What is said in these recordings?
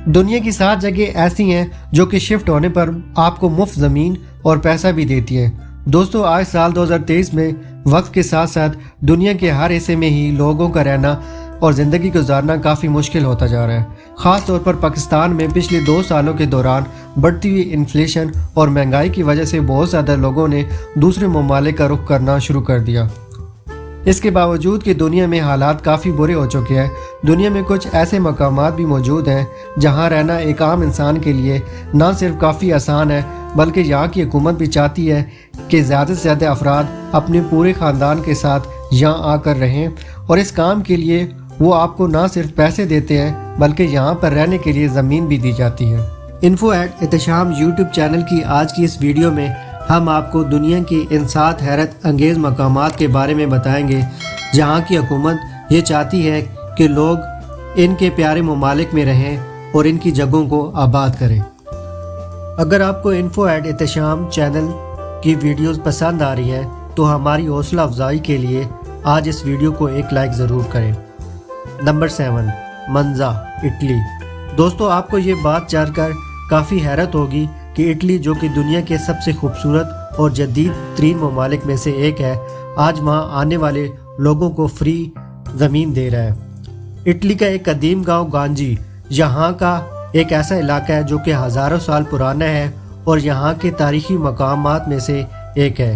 दुनिया की 7 जगह ऐसी हैं जो कि शिफ्ट होने पर आपको मुफ्त ज़मीन और पैसा भी देती हैं। दोस्तों, आज साल 2023 में वक्त के साथ साथ दुनिया के हर हिस्से में ही लोगों का रहना और ज़िंदगी गुजारना काफ़ी मुश्किल होता जा रहा है। ख़ास तौर पर पाकिस्तान में पिछले 2 सालों के दौरान बढ़ती हुई इन्फ्लेशन और महंगाई की वजह से बहुत ज़्यादा लोगों ने दूसरे ममालिक का रुख करना शुरू कर दिया। इसके बावजूद कि दुनिया में हालात काफ़ी बुरे हो चुके हैं, दुनिया में कुछ ऐसे मकामात भी मौजूद हैं जहां रहना एक आम इंसान के लिए ना सिर्फ काफ़ी आसान है, बल्कि यहाँ की हुकूमत भी चाहती है कि ज़्यादा से ज़्यादा अफराद अपने पूरे ख़ानदान के साथ यहाँ आकर रहें, और इस काम के लिए वो आपको ना सिर्फ पैसे देते हैं बल्कि यहाँ पर रहने के लिए ज़मीन भी दी जाती है। info@एहतशाम यूट्यूब चैनल की आज की इस वीडियो में हम आपको दुनिया की इन 7 हैरत अंगेज़ मकामात के बारे में बताएंगे जहाँ की हुकूमत ये चाहती है कि लोग इनके प्यारे ममालिक में रहें और इनकी जगहों को आबाद करें। अगर आपको info@एहतशाम चैनल की वीडियोस पसंद आ रही हैं तो हमारी हौसला अफजाई के लिए आज इस वीडियो को एक लाइक ज़रूर करें। नंबर 7, मंजा, इटली। दोस्तों, आपको ये बात जानकर काफ़ी हैरत होगी कि इटली, जो कि दुनिया के सबसे खूबसूरत और जदीद तरीन ममालिक में से एक है, आज वहाँ आने वाले लोगों को फ्री ज़मीन दे रहा है। इटली का एक कदीम गांव गांजी यहाँ का एक ऐसा इलाका है जो कि हज़ारों साल पुराना है और यहाँ के तारीख़ी मकामात में से एक है।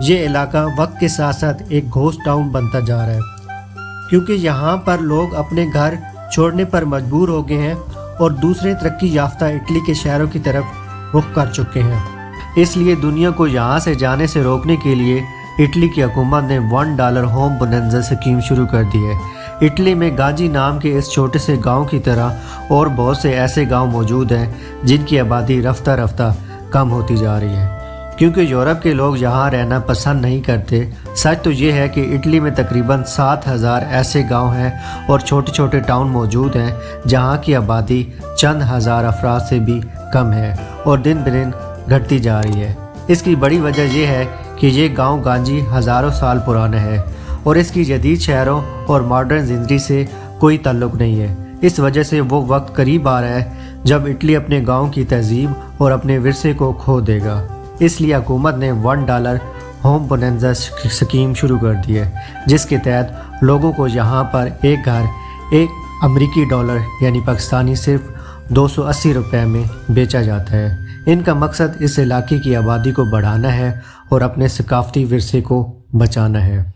ये इलाका वक्त के साथ साथ एक घोस्ट टाउन बनता जा रहा है क्योंकि यहाँ पर लोग अपने घर छोड़ने पर मजबूर हो गए हैं और दूसरे तरक्की याफ्ता इटली के शहरों की तरफ रुख कर चुके हैं। इसलिए दुनिया को यहाँ से जाने से रोकने के लिए इटली की हुकूमत ने $1 होम बोनेंजा स्कीम शुरू कर दी है। इटली में गांजी नाम के इस छोटे से गांव की तरह और बहुत से ऐसे गांव मौजूद हैं जिनकी आबादी रफ्ता रफ्ता कम होती जा रही है क्योंकि यूरोप के लोग यहाँ रहना पसंद नहीं करते। सच तो ये है कि इटली में तकरीबन 7,000 ऐसे गांव हैं और छोटे छोटे टाउन मौजूद हैं जहाँ की आबादी चंद हज़ार अफराद से भी कम है और दिन ब दिन घटती जा रही है। इसकी बड़ी वजह यह है कि ये गांव गांजी हज़ारों साल पुराना है और इसकी जदीद शहरों और मॉडर्न ज़िंदगी से कोई ताल्लुक़ नहीं है। इस वजह से वो वक्त करीब आ रहा है जब इटली अपने गाँव की तहजीब और अपने विरसे को खो देगा। इसलिए हुकूमत ने $1 होम बोनेंजा स्कीम शुरू कर दी है जिसके तहत लोगों को यहाँ पर एक घर $1 यानी पाकिस्तानी सिर्फ 280 रुपये में बेचा जाता है। इनका मकसद इस इलाके की आबादी को बढ़ाना है और अपने सकाफती विरसे को बचाना है।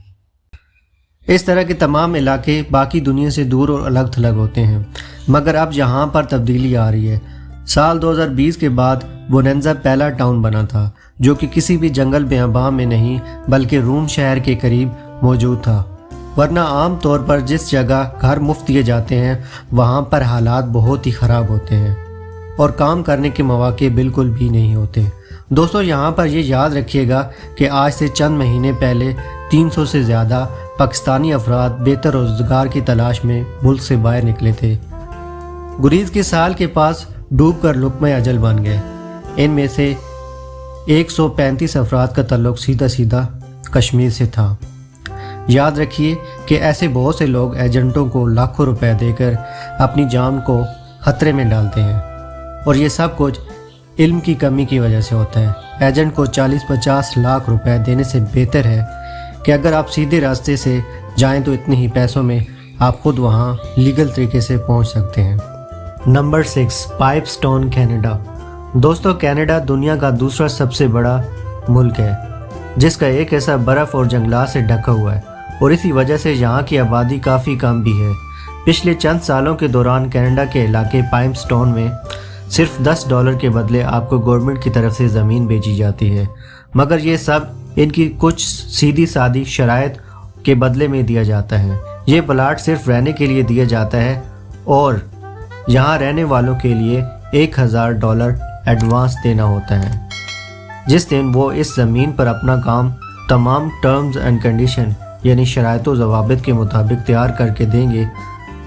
इस तरह के तमाम इलाके बाकी दुनिया से दूर और अलग थलग होते हैं, मगर अब यहाँ पर तब्दीली आ रही है। साल 2020 के बाद बोनेंजा पहला टाउन बना था जो कि किसी भी जंगल बेआबां में नहीं बल्कि रूम शहर के करीब मौजूद था, वरना आम तौर पर जिस जगह घर मुफ्त दिए जाते हैं वहाँ पर हालात बहुत ही ख़राब होते हैं और काम करने के मौके बिल्कुल भी नहीं होते। दोस्तों, यहाँ पर ये याद रखिएगा कि आज से चंद महीने पहले 300 से ज़्यादा पाकिस्तानी अफराद बेहतर रोज़गार की तलाश में मुल्क से बाहर निकले थे। गुरीज के साल के पास डूब कर लुक़्मा अजल बन गए। इनमें से 135 अफराद का तल्लुक़ सीधा सीधा कश्मीर से था। याद रखिए कि ऐसे बहुत से लोग एजेंटों को लाखों रुपए देकर अपनी जान को ख़तरे में डालते हैं और ये सब कुछ इल्म की कमी की वजह से होता है। एजेंट को 40-50 लाख रुपए देने से बेहतर है कि अगर आप सीधे रास्ते से जाएं तो इतने ही पैसों में आप खुद वहां लीगल तरीके से पहुंच सकते हैं। Number 6, Pipestone, Canada. दोस्तों, कनाडा दुनिया का दूसरा सबसे बड़ा मुल्क है जिसका एक हिस्सा बर्फ़ और जंगलात से ढका हुआ है और इसी वजह से यहाँ की आबादी काफ़ी कम भी है। पिछले चंद सालों के दौरान कनाडा के इलाके पाइपस्टोन में सिर्फ $10 के बदले आपको गवर्नमेंट की तरफ से ज़मीन बेची जाती है, मगर ये सब इनकी कुछ सीधी सादी शराइत के बदले में दिया जाता है। ये प्लाट सिर्फ रहने के लिए दिया जाता है और यहाँ रहने वालों के लिए $1,000 एडवांस देना होता है। जिस दिन वो इस ज़मीन पर अपना काम तमाम टर्म्स एंड कंडीशन यानी शराइत व ज़वाबित के मुताबिक तैयार करके देंगे,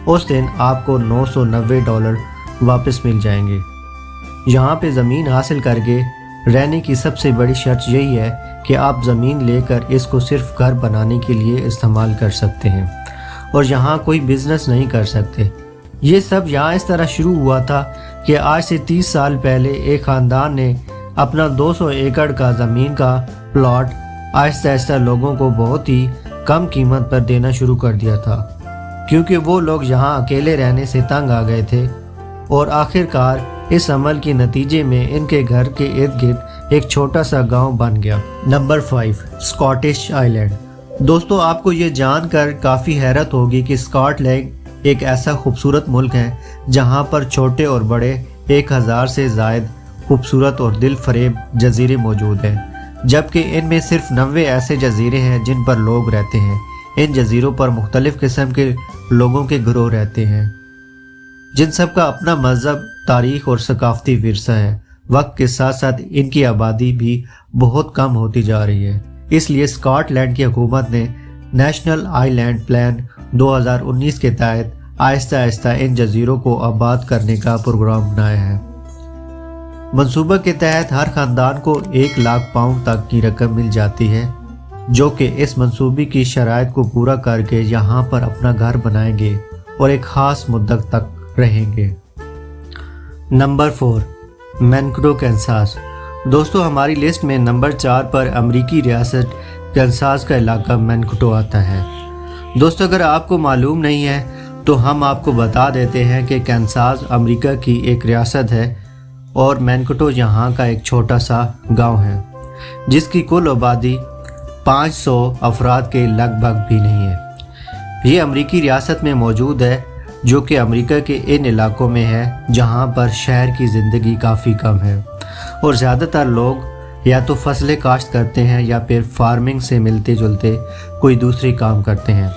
उस दिन आपको $990 वापस मिल जाएंगे। यहाँ पे ज़मीन हासिल करके रहने की सबसे बड़ी शर्त यही है कि आप ज़मीन लेकर इसको सिर्फ घर बनाने के लिए इस्तेमाल कर सकते हैं और यहाँ कोई बिज़नेस नहीं कर सकते। یہ سب یہاں اس طرح شروع ہوا تھا کہ آج سے 30 سال پہلے ایک خاندان نے اپنا 200 ایکڑ کا زمین کا پلاٹ آہستہ آہستہ لوگوں کو بہت ہی کم قیمت پر دینا شروع کر دیا تھا، کیونکہ وہ لوگ یہاں اکیلے رہنے سے تنگ آ گئے تھے، اور آخر کار اس عمل کے نتیجے میں ان کے گھر کے ارد گرد ایک چھوٹا سا گاؤں بن گیا۔ نمبر 5، اسکاٹش آئی لینڈ۔ دوستو، آپ کو یہ جان کر کافی حیرت ہوگی کہ اسکاٹ لینڈ ایک ایسا خوبصورت ملک ہے جہاں پر چھوٹے اور بڑے 1000 سے زائد خوبصورت اور دل فریب جزیرے موجود ہیں، جبکہ ان میں صرف 90 ایسے جزیرے ہیں جن پر لوگ رہتے ہیں۔ ان جزیروں پر مختلف قسم کے لوگوں کے گروہ رہتے ہیں، جن سب کا اپنا مذہب، تاریخ اور ثقافتی ورثہ ہے۔ وقت کے ساتھ ساتھ ان کی آبادی بھی بہت کم ہوتی جا رہی ہے، اس لیے اسکاٹ لینڈ کی حکومت نے نیشنل آئی لینڈ پلان 2019 کے تحت آہستہ آہستہ ان جزیروں کو آباد کرنے کا پروگرام بنایا ہے۔ منصوبہ کے تحت ہر خاندان کو 1 لاکھ پاؤنڈ تک کی رقم مل جاتی ہے، جو کہ اس منصوبے کی شرائط کو پورا کر کے یہاں پر اپنا گھر بنائیں گے اور ایک خاص مدت تک رہیں گے۔ Number 4، Mankato Kansas. دوستو، ہماری لسٹ میں نمبر 4 پر امریکی ریاست کینساس کا علاقہ مینکٹو آتا ہے۔ دوستو، اگر آپ کو معلوم نہیں ہے تو ہم آپ کو بتا دیتے ہیں کہ کینساس امریکہ کی ایک ریاست ہے اور مینکٹو یہاں کا ایک چھوٹا سا گاؤں ہے، جس کی کل آبادی 500 افراد کے لگ بھگ بھی نہیں ہے۔ یہ امریکی ریاست میں موجود ہے، جو کہ امریکہ کے ان علاقوں میں ہے جہاں پر شہر کی زندگی کافی کم ہے اور زیادہ تر لوگ یا تو فصلیں کاشت کرتے ہیں یا پھر فارمنگ سے ملتے جلتے کوئی دوسری کام کرتے ہیں۔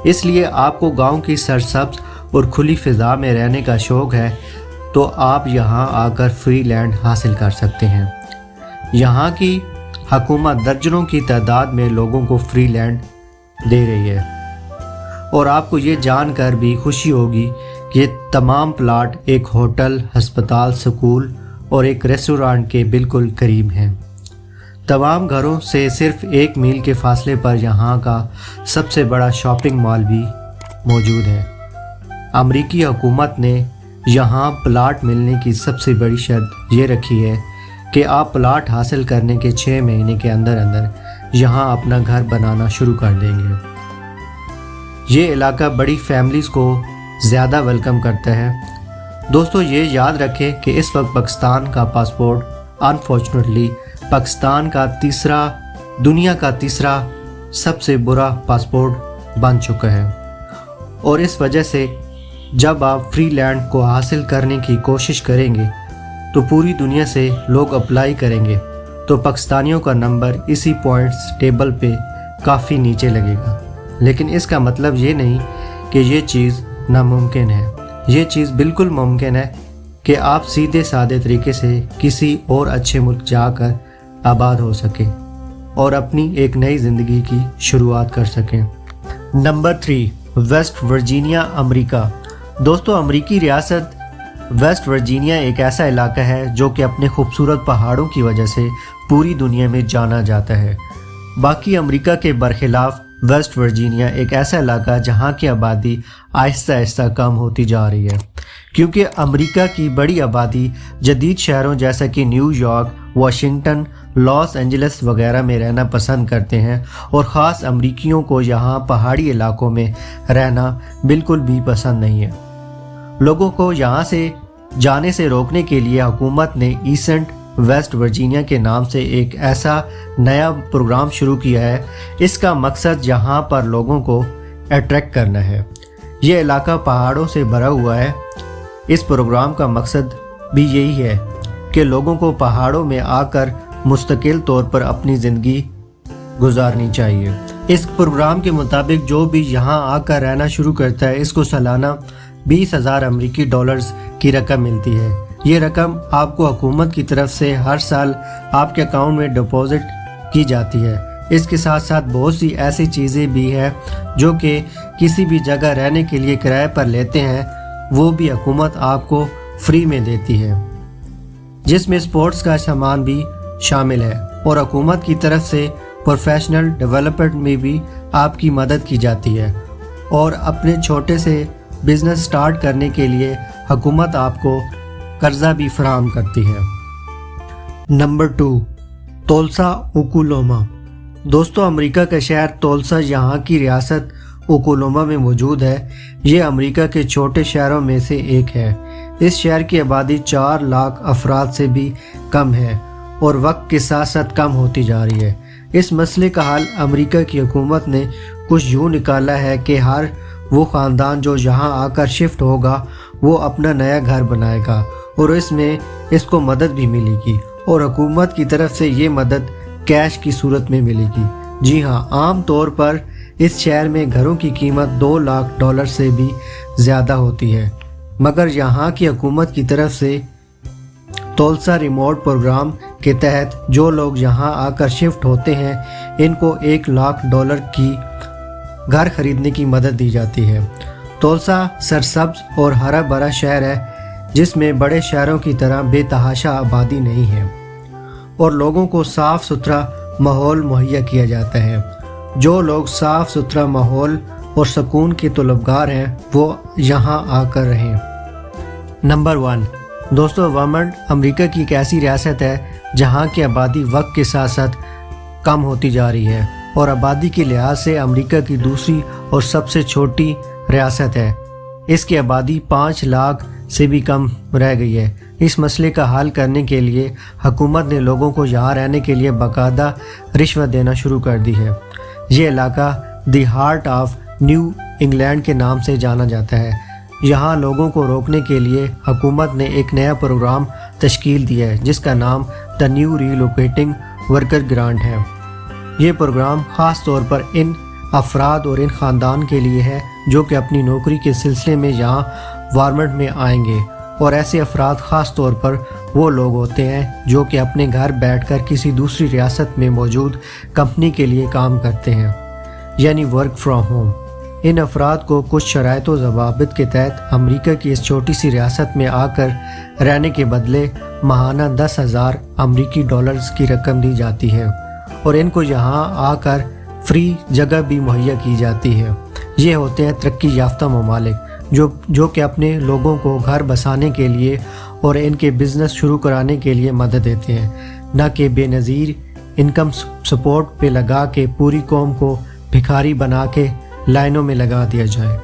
اس لیے آپ کو گاؤں کی سرسبز اور کھلی فضا میں رہنے کا شوق ہے تو آپ یہاں آ کر فری لینڈ حاصل کر سکتے ہیں۔ یہاں کی حکومت درجنوں کی تعداد میں لوگوں کو فری لینڈ دے رہی ہے، اور آپ کو یہ جان کر بھی خوشی ہوگی کہ یہ تمام پلاٹ ایک ہوٹل، ہسپتال، سکول اور ایک ریسٹورانٹ کے بالکل قریب ہیں۔ تمام گھروں سے صرف 1 میل کے فاصلے پر یہاں کا سب سے بڑا شاپنگ مال بھی موجود ہے۔ امریکی حکومت نے یہاں پلاٹ ملنے کی سب سے بڑی شرط یہ رکھی ہے کہ آپ پلاٹ حاصل کرنے کے 6 مہینے کے اندر اندر یہاں اپنا گھر بنانا شروع کر دیں گے۔ یہ علاقہ بڑی فیملیز کو زیادہ ویلکم کرتا ہے۔ دوستو، یہ یاد رکھیں کہ اس وقت پاکستان کا پاسپورٹ انفارچونیٹلی پاکستان کا دنیا کا تیسرا سب سے برا پاسپورٹ بن چکا ہے، اور اس وجہ سے جب آپ فری لینڈ کو حاصل کرنے کی کوشش کریں گے تو پوری دنیا سے لوگ اپلائی کریں گے، تو پاکستانیوں کا نمبر اسی پوائنٹس ٹیبل پہ کافی نیچے لگے گا۔ لیکن اس کا مطلب یہ نہیں کہ یہ چیز ناممکن ہے۔ یہ چیز بالکل ممکن ہے کہ آپ سیدھے سادے طریقے سے کسی اور اچھے ملک جا کر آباد ہو سکیں اور اپنی ایک نئی زندگی کی شروعات کر سکیں۔ نمبر 3، ویسٹ ورجینیا، امریکہ۔ دوستو، امریکی ریاست ویسٹ ورجینیا ایک ایسا علاقہ ہے جو کہ اپنے خوبصورت پہاڑوں کی وجہ سے پوری دنیا میں جانا جاتا ہے۔ باقی امریکہ کے برخلاف ویسٹ ورجینیا ایک ایسا علاقہ جہاں کی آبادی آہستہ آہستہ کم ہوتی جا رہی ہے، کیونکہ امریکہ کی بڑی آبادی جدید شہروں جیسا کہ New York, Washington, Los Angeles وغیرہ میں رہنا پسند کرتے ہیں، اور خاص امریکیوں کو یہاں پہاڑی علاقوں میں رہنا بالکل بھی پسند نہیں ہے۔ لوگوں کو یہاں سے جانے سے روکنے کے لیے حکومت نے ایسنٹ ویسٹ ورجینیا کے نام سے ایک ایسا نیا پروگرام شروع کیا ہے۔ اس کا مقصد یہاں پر لوگوں کو اٹریکٹ کرنا ہے۔ یہ علاقہ پہاڑوں سے بھرا ہوا ہے۔ اس پروگرام کا مقصد بھی یہی ہے کہ لوگوں کو پہاڑوں میں آ کر مستقل طور پر اپنی زندگی گزارنی چاہیے۔ اس پروگرام کے مطابق جو بھی یہاں آ کر رہنا شروع کرتا ہے، اس کو سالانہ 20,000 امریکی ڈالرز کی رقم ملتی ہے۔ یہ رقم آپ کو حکومت کی طرف سے ہر سال آپ کے اکاؤنٹ میں ڈپازٹ کی جاتی ہے۔ اس کے ساتھ ساتھ بہت سی ایسی چیزیں بھی ہیں جو کہ کسی بھی جگہ رہنے کے لیے کرائے پر لیتے ہیں، وہ بھی حکومت آپ کو فری میں دیتی ہے، جس میں سپورٹس کا سامان بھی شامل ہے، اور حکومت کی طرف سے پروفیشنل ڈیولپمنٹ میں بھی آپ کی مدد کی جاتی ہے، اور اپنے چھوٹے سے बिजनेस स्टार्ट करने के लिए हुकूमत आपको कर्जा भी फराहम करती है। नंबर 2, तुलसा ओक्लाहोमा। दोस्तों, अमेरिका का शहर तुलसा यहाँ की रियासत ओक्लाहोमा में मौजूद है। ये अमेरिका के छोटे शहरों में से एक है। इस शहर की आबादी 4 लाख अफराद से भी कम है और वक्त के साथ साथ कम होती जा रही है। इस मसले का हल अमेरिका की हुकूमत ने कुछ यूँ निकाला है कि हर वो ख़ानदान जो यहाँ आकर शिफ्ट होगा वो अपना नया घर बनाएगा और इसमें इसको मदद भी मिलेगी और हुकूमत की तरफ से ये मदद कैश की सूरत में मिलेगी। जी हाँ, आम तौर पर इस शहर में घरों की कीमत $2 लाख से भी ज़्यादा होती है, मगर यहाँ की हुकूमत की तरफ से तुलसा रिमोट प्रोग्राम के तहत जो लोग यहाँ आकर शिफ्ट होते हैं इनको $1 लाख की घर खरीदने की मदद दी जाती है। तुलसा सरसब्ज और हरा भरा शहर है जिसमें बड़े शहरों की तरह बेतहाशा आबादी नहीं है और लोगों को साफ़ सुथरा माहौल मुहैया किया जाता है। जो लोग साफ़ सुथरा माहौल और सुकून के तलबगार हैं वो यहाँ आकर रहें। नंबर 1, दोस्तों, वर्मोंट अमेरिका की एक ऐसी रियासत है जहाँ की आबादी वक्त के साथ साथ कम होती जा रही है और आबादी के लिहाज से अमेरिका की दूसरी और सबसे छोटी रियासत है। इसकी आबादी 5 लाख से भी कम रह गई है। इस मसले का हल करने के लिए हुकूमत ने लोगों को यहाँ रहने के लिए बाकायदा रिश्वत देना शुरू कर दी है। ये इलाका the heart of new England के नाम से जाना जाता है। यहाँ लोगों को रोकने के लिए हुकूमत ने एक नया प्रोग्राम तश्कील दिया है जिसका नाम the new relocating worker grant है। ये प्रोग्राम ख़ास तौर पर इन अफराद और इन ख़ानदान के लिए है जो कि अपनी नौकरी के सिलसिले में यहाँ वर्मोंट में आएंगे और ऐसे अफराद ख़ास तौर पर वो लोग होते हैं जो कि अपने घर बैठकर किसी दूसरी रियासत में मौजूद कंपनी के लिए काम करते हैं, यानी वर्क फ्रॉम होम। इन अफराद को कुछ शराइत व ज़वाबित के तहत अमेरिका की इस छोटी सी रियासत में आकर रहने के बदले माहाना 10,000 अमेरिकी डॉलर्स की रकम दी जाती है और इनको यहाँ आकर फ्री जगह भी मुहैया की जाती है। ये होते हैं तरक्की याफ्ता ममालिक जो कि अपने लोगों को घर बसाने के लिए और इनके बिज़नेस शुरू कराने के लिए मदद देते हैं, न कि बेनज़ीर इनकम सपोर्ट पे लगा के पूरी कौम को भिखारी बना के लाइनों में लगा दिया जाए।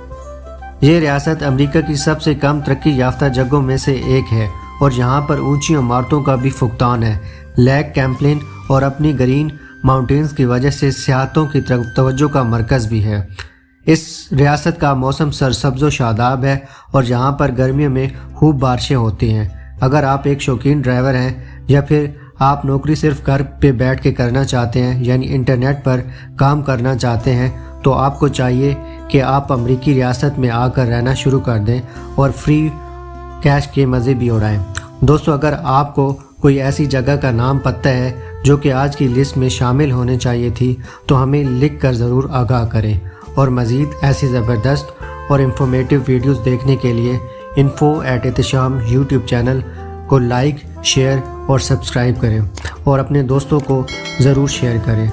ये रियासत अमेरिका की सबसे कम तरक्की याफ्ता जगहों में से एक है और यहाँ पर ऊंची इमारतों का भी फुकतान है। लेक कैम्पलिन और अपनी ग्रीन माउंटेन्स की वजह से सियाहतों की तवज्जो का मरकज़ भी है। इस रियासत का मौसम सरसब्ज़ व शादाब है और यहाँ पर गर्मियों में खूब बारिशें होती हैं। अगर आप एक शौकीन ड्राइवर हैं या फिर आप नौकरी सिर्फ घर पे बैठ के करना चाहते हैं यानी इंटरनेट पर काम करना चाहते हैं तो आपको चाहिए कि आप अमेरिकी रियासत में आकर रहना शुरू कर दें और फ्री कैश के मज़े भी उड़ाएं। दोस्तों, अगर आपको कोई ऐसी जगह का नाम पता है जो कि आज की लिस्ट में शामिल होने चाहिए थी तो हमें लिख कर ज़रूर आगाह करें और मज़ीद ऐसी ज़बरदस्त और इंफॉर्मेटिव वीडियोस देखने के लिए info@एहतिशाम यूट्यूब चैनल को लाइक, शेयर और सब्सक्राइब करें और अपने दोस्तों को ज़रूर शेयर करें।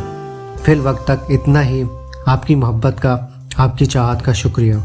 फिल वक्त तक इतना ही। आपकी मोहब्बत का, आपकी चाहत का शुक्रिया।